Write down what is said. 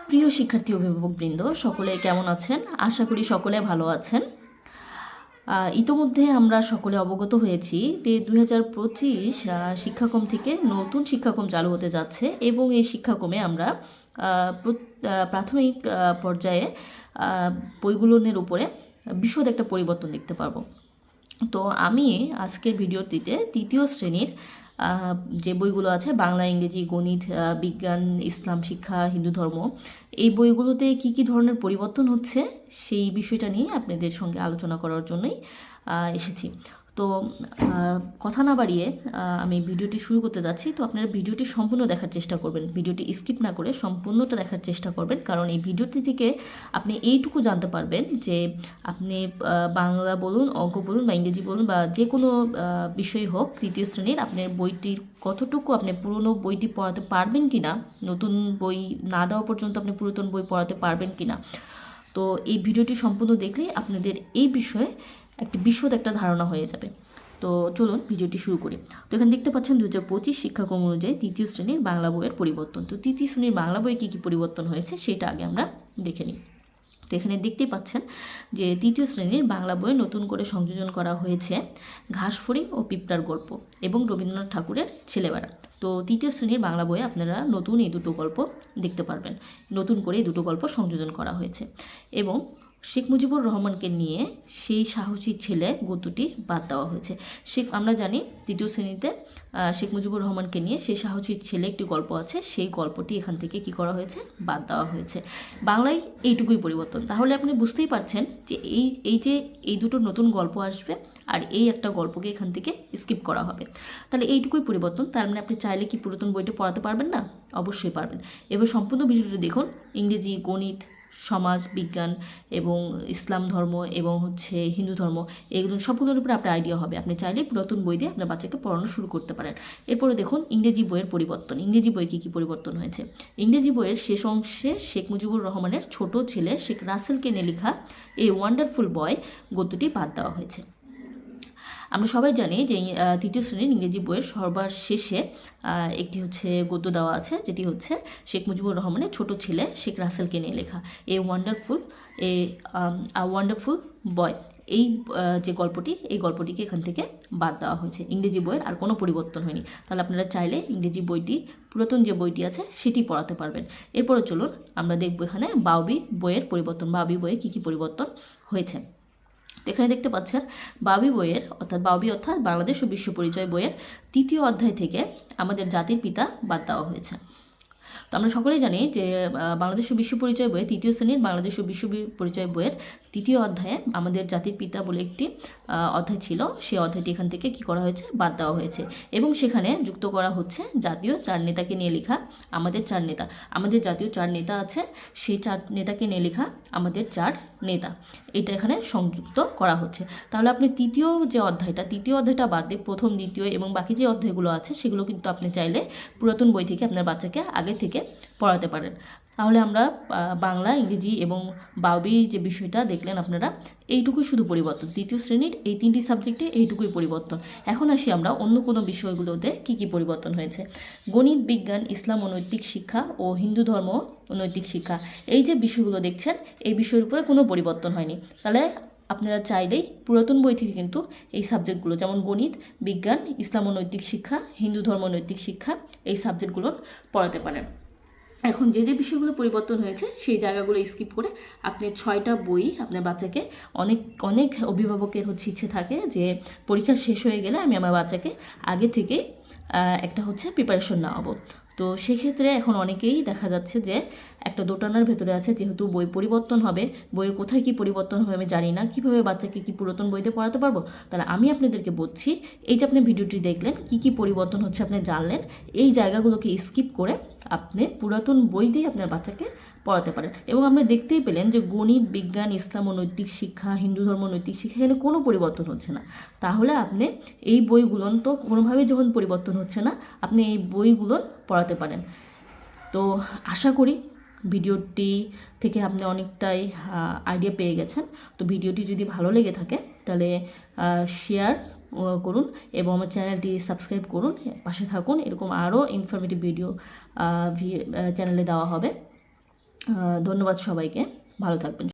প্রিয় শিক্ষার্থী অভিভাবকবৃন্দ, সকলে কেমন আছেন? আশা করি সকলে ভালো আছেন। ইতোমধ্যে আমরা সকলে অবগত হয়েছি যে 2025 শিক্ষাক্রম থেকে নতুন শিক্ষাক্রম চালু হতে যাচ্ছে এবং এই শিক্ষাক্রমে আমরা প্রাথমিক পর্যায়ে বইগুলোর উপরে বিশদ একটা পরিবর্তন দেখতে পারবো। তো আমি আজকের ভিডিওটিতে তৃতীয় শ্রেণীর যে বইগুলো আছে বাংলা, ইংরেজি, গণিত, বিজ্ঞান, ইসলাম শিক্ষা, হিন্দু ধর্ম, এই বইগুলোতে কি কি ধরনের পরিবর্তন হচ্ছে সেই বিষয়টা নিয়ে আপনাদের সঙ্গে আলোচনা করার জন্যই এসেছি। তো কথা না বাড়িয়ে আমি ভিডিওটি শুরু করতে যাচ্ছি। তো আপনারা ভিডিওটি সম্পূর্ণ দেখার চেষ্টা করবেন, ভিডিওটি স্কিপ না করে সম্পূর্ণটা দেখার চেষ্টা করবেন, কারণ এই ভিডিওটি থেকে আপনি এইটুকু জানতে পারবেন যে আপনি বাংলা বলুন, অঙ্ক বলুন বা ইংরেজি বলুন বা যে কোনো বিষয় হোক তৃতীয় শ্রেণীর, আপনার বইটির কতটুকু আপনি পুরনো বইটি পড়াতে পারবেন কি না, নতুন বই না দেওয়া পর্যন্ত আপনি পুরাতন বই পড়াতে পারবেন কি না। তো এই ভিডিওটি সম্পূর্ণ দেখলেই আপনাদের এই বিষয়ে একটি বিশদ একটা ধারণা হয়ে যাবে। তো চলুন ভিডিওটি শুরু করি। তো এখানে দেখতে পাচ্ছেন 2025 শিক্ষাক্রম অনুযায়ী তৃতীয় শ্রেণীর বাংলা বইয়ের পরিবর্তন। তো তৃতীয় শ্রেণীর বাংলা বইয়ে কী কী পরিবর্তন হয়েছে সেটা আগে আমরা দেখে নিই। তো এখানে দেখতেই পাচ্ছেন যে তৃতীয় শ্রেণীর বাংলা বইয়ে নতুন করে সংযোজন করা হয়েছে ঘাসফড়িং ও পিঁপড়ার গল্প এবং রবীন্দ্রনাথ ঠাকুরের ছেলেবেলা। তো তৃতীয় শ্রেণীর বাংলা বইয়ে আপনারা নতুন এই দুটো গল্প দেখতে পারবেন, নতুন করে এই দুটো গল্প সংযোজন করা হয়েছে। এবং শেখ মুজিবুর রহমানকে নিয়ে সেই সাহসী ছেলে গদ্যটি বাদ দেওয়া হয়েছে। আমরা জানি তৃতীয় শ্রেণীতে শেখ মুজিবুর রহমানকে নিয়ে সেই সাহসী ছেলে একটি গল্প আছে, সেই গল্পটি এখান থেকে কি করা হয়েছে, বাদ দেওয়া হয়েছে। বাংলায় এইটুকুই পরিবর্তন। তাহলে আপনি বুঝতেই পারছেন যে এই দুটো নতুন গল্প আসবে আর এই একটা গল্পকে এখান থেকে স্কিপ করা হবে। তাহলে এইটুকুই পরিবর্তন। তার মানে আপনি চাইলে কি পুরাতন বইটি পড়াতে পারবেন না? অবশ্যই পারবেন। এবার সম্পূর্ণ ভিডিওটি দেখুন। ইংরেজি, গণিত, সমাজ বিজ্ঞান এবং ইসলাম ধর্ম এবং হিন্দু ধর্ম, এগুলো সবগুলোর উপরে আপনার আইডিয়া হবে। আপনি চাইলে পুরাতন বই দিয়ে আপনার বাচ্চাকে পড়ানো শুরু করতে পারেন। এরপরে দেখুন ইংরেজি বইয়ের পরিবর্তন। ইংরেজি বইয়ে কী কী পরিবর্তন হয়েছে। ইংরেজি বইয়ের শেষ অংশে শেখ মুজিবুর রহমানের ছোট ছেলে শেখ রাসেলকে নিয়ে লেখা এই ওয়ান্ডারফুল বয় গদ্যটি বাদ দেওয়া হয়েছে। আমরা সবাই জানি যে তৃতীয় শ্রেণীর ইংরেজি বইয়ের সবার শেষে একটি গদ্য দেওয়া আছে, যেটি শেখ মুজিবুর রহমানের ছোট ছেলে শেখ রাসেলকে নিয়ে লেখা এই ওয়ান্ডারফুল বয়। এই যে গল্পটি, এই গল্পটিকে এখান থেকে বাদ দেওয়া হয়েছে। ইংরেজি বইয়ের আর কোনো পরিবর্তন হয়নি। তাহলে আপনারা চাইলে ইংরেজি বইটি, পুরাতন যে বইটি আছে সেটি পড়াতে পারবেন। এরপরে চলুন আমরা দেখব এখানে বাউবি বইয়ের পরিবর্তন। বাউবি বইয়ে কী কী পরিবর্তন হয়েছে। এখানে দেখতে পাচ্ছেন বাউবি অর্থাৎ বাংলাদেশ ও বিশ্ব পরিচয় বইয়ের 3য় অধ্যায় থেকে আমাদের জাতির পিতা বাদ দেওয়া হয়েছে। তো আমরা সকলেই জানি যে বাংলাদেশ ও বিশ্ব পরিচয় বইয়ে তৃতীয় শ্রেণীর বাংলাদেশ ও বিশ্ব পরিচয় বইয়ের 3য় অধ্যায়ে আমাদের জাতির পিতা বলে একটি অধ্যায় ছিল। সেই অধ্যায়টি এখান থেকে কি করা হয়েছে, বাদ দেওয়া হয়েছে এবং সেখানে যুক্ত করা হচ্ছে জাতীয় 4 নেতাকে নিয়ে লেখা আমাদের 4 নেতা। আমাদের জাতীয় 4 নেতা আছে, সেই 4 নেতাকে নিয়ে লেখা আমাদের 4 নেতা, এটা এখানে সংযুক্ত করা হচ্ছে। তাহলে আপনি তৃতীয় অধ্যায়টা বাদ দিয়ে প্রথম, দ্বিতীয় এবং বাকি যে অধ্যায়গুলো আছে সেগুলো কিন্তু আপনি চাইলে পুরাতন বই থেকে আপনার বাচ্চাকে আগে থেকে পড়াতে পারেন। তাহলে আমরা বাংলা, ইংরেজি এবং বাউবির যে বিষয়টা দেখলেন আপনারা, এইটুকুই শুধু পরিবর্তন। তৃতীয় শ্রেণীর এই 3টি সাবজেক্টে এইটুকুই পরিবর্তন। এখন আসি আমরা অন্য কোনো বিষয়গুলোতে কি কি পরিবর্তন হয়েছে। গণিত, বিজ্ঞান, ইসলাম ও নৈতিক শিক্ষা ও হিন্দু ধর্ম ও নৈতিক শিক্ষা, এই যে বিষয়গুলো দেখছেন এই বিষয়ের উপরে কোনো পরিবর্তন হয়নি। তাহলে আপনারা চাইলেই পুরাতন বই থেকে কিন্তু এই সাবজেক্টগুলো, যেমন গণিত, বিজ্ঞান, ইসলাম ও নৈতিক শিক্ষা, হিন্দু ধর্ম, নৈতিক শিক্ষা, এই সাবজেক্টগুলো পড়াতে পারেন। এখন যে যে বিষয়গুলো পরিবর্তন হয়েছে সেই জায়গাগুলো স্কিপ করে আপনি 6টা বই আপনার বাচ্চাকে, অনেক অভিভাবকের ইচ্ছে থাকে যে পরীক্ষা শেষ হয়ে গেলে আমি আমার বাচ্চাকে আগে থেকে একটা প্রিপারেশন নেওয়াবো। তো সেক্ষেত্রে এখন অনেকেই দেখা যাচ্ছে যে একটা দোটানার ভেতরে আছে, যেহেতু বই পরিবর্তন হবে, বইয়ের কোথায় কি পরিবর্তন হবে আমি জানি না, কীভাবে বাচ্চাকে কি পুরাতন বইতে পড়াতে পারবো। তাহলে আমি আপনাদেরকে বলছি, এই যে আপনি ভিডিওটি দেখলেন, কি কি পরিবর্তন হচ্ছে আপনি জানলেন, এই জায়গাগুলোকে স্কিপ করে আপনি পুরাতন বই দিয়ে আপনার বাচ্চাকে পড়াতে পারেন। এবং আপনি দেখতেই পেলেন যে গণিত, বিজ্ঞান, ইসলাম ও নৈতিক শিক্ষা, হিন্দু ধর্ম, নৈতিক শিক্ষা, এখানে কোনো পরিবর্তন হচ্ছে না। তাহলে আপনি এই বইগুলো তো কোনোভাবেই যখন পরিবর্তন হচ্ছে না, আপনি এই বইগুলো পড়াতে পারেন। তো আশা করি ভিডিওটি থেকে আপনি অনেকটাই আইডিয়া পেয়ে গেছেন। তো ভিডিওটি যদি ভালো লেগে থাকে তাহলে শেয়ার করুন এবং আমার চ্যানেলটি সাবস্ক্রাইব করুন, পাশে থাকুন। এরকম আরও ইনফরমেটিভ ভিডিও চ্যানেলে দেওয়া হবে। ধন্যবাদ সবাইকে, ভালো থাকবেন।